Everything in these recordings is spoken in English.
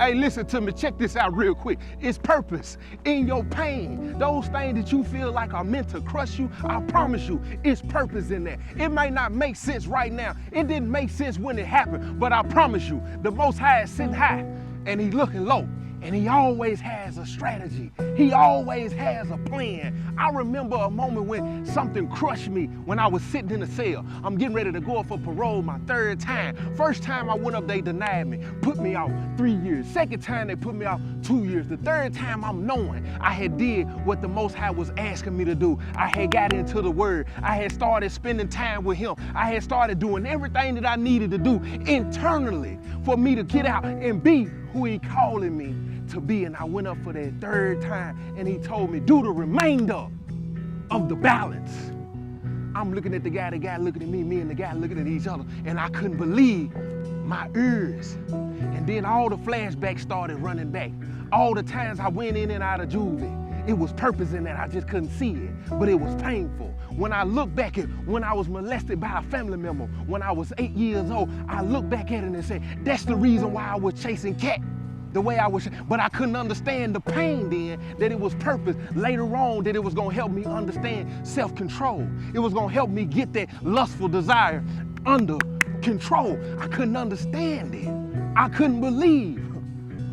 Hey, listen to me. Check this out real quick. It's purpose in your pain. Those things that you feel like are meant to crush you, I promise you, it's purpose in that. It may not make sense right now. It didn't make sense when it happened, but I promise you, the Most High is sitting high and He's looking low. And He always has a strategy. He always has a plan. I remember a moment when something crushed me when I was sitting in a cell. I'm getting ready to go up for parole my third time. First time I went up, they denied me, put me out 3 years. Second time they put me out 2 years. The third time I'm knowing I had did what the Most High was asking me to do. I had got into the Word. I had started spending time with Him. I had started doing everything that I needed to do internally for me to get out and be who He calling me to be. And I went up for that third time and He told me, do the remainder of the balance. I'm looking at the guy looking at me and the guy looking at each other, and I couldn't believe my ears. And then all the flashbacks started running back. All the times I went in and out of juvie. It was purpose in that. I just couldn't see it, but it was painful. When I look back at when I was molested by a family member when I was 8 years old, I look back at it and say, that's the reason why I was chasing cat. The way I was, but I couldn't understand the pain then, that it was purpose. Later on, that it was gonna help me understand self-control. It was gonna help me get that lustful desire under control. I couldn't understand it. I couldn't believe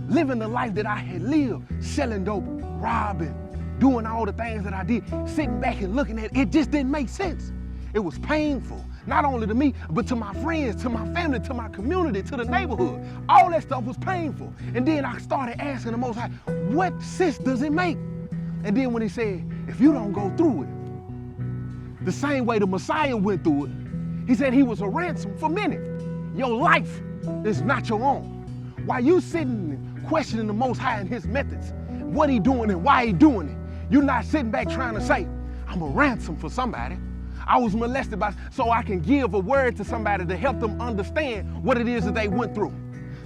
living the life that I had lived, selling dope, robbing, doing all the things that I did, sitting back and looking at it. It just didn't make sense. It was painful. Not only to me, but to my friends, to my family, to my community, to the neighborhood. All that stuff was painful. And then I started asking the Most High, what sense does it make? And then when He said, if you don't go through it, the same way the Messiah went through it, He said He was a ransom for many. Your life is not your own. While you sitting and questioning the Most High and His methods, what He doing and why He doing it, you're not sitting back trying to say, I'm a ransom for somebody. I was molested so I can give a word to somebody to help them understand what it is that they went through,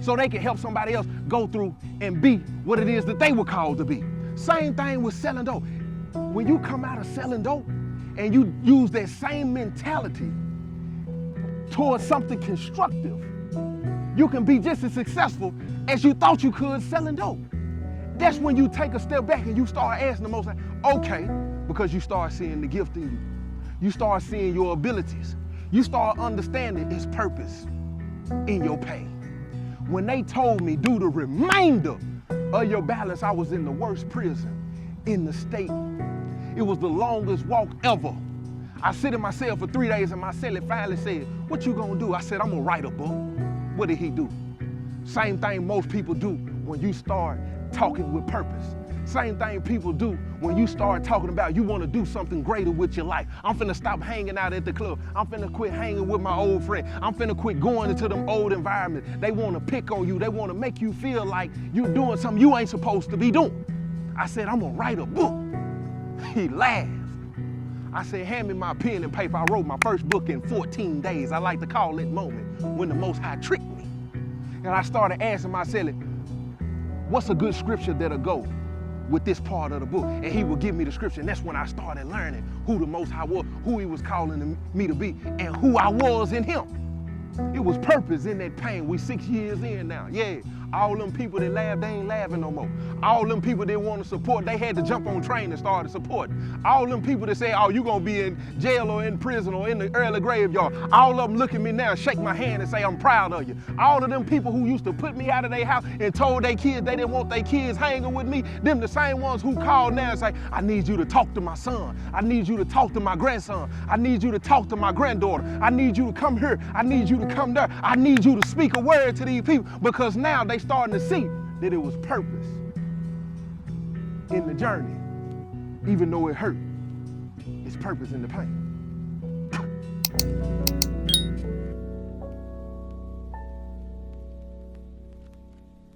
so they can help somebody else go through and be what it is that they were called to be. Same thing with selling dope. When you come out of selling dope and you use that same mentality towards something constructive, you can be just as successful as you thought you could selling dope. That's when you take a step back and you start asking the Most High, okay, because you start seeing the gift in you. You start seeing your abilities. You start understanding His purpose in your pain. When they told me, do the remainder of your balance, I was in the worst prison in the state. It was the longest walk ever. I sit in my cell for 3 days and my cellie finally said, what you gonna do? I said, I'm gonna write a book. What did he do? Same thing most people do when you start talking with purpose. Same thing people do when you start talking about you want to do something greater with your life. I'm finna stop hanging out at the club. I'm finna quit hanging with my old friend. I'm finna quit going into them old environments. They want to pick on you. They want to make you feel like you're doing something you ain't supposed to be doing. I said, I'm gonna write a book. He laughed. I said, hand me my pen and paper. I wrote my first book in 14 days. I like to call that moment when the Most High tricked me. And I started asking myself, what's a good scripture that'll go with this part of the book? And He would give me the scripture. And that's when I started learning who the Most High was, who He was calling me to be, and who I was in Him. It was purpose in that pain. We 6 years in now. Yeah, all them people that laughed, they ain't laughing no more. All them people that want to support, they had to jump on train and start supporting. All them people that say, oh, you gonna be in jail or in prison or in the early graveyard. All of them look at me now, shake my hand and say, I'm proud of you. All of them people who used to put me out of their house and told their kids they didn't want their kids hanging with me, them the same ones who called now and say, I need you to talk to my son. I need you to talk to my grandson. I need you to talk to my granddaughter. I need you to come here. I need you to come there. I need you to speak a word to these people, because now they starting to see that it was purpose in the journey. Even though it hurt, it's purpose in the pain.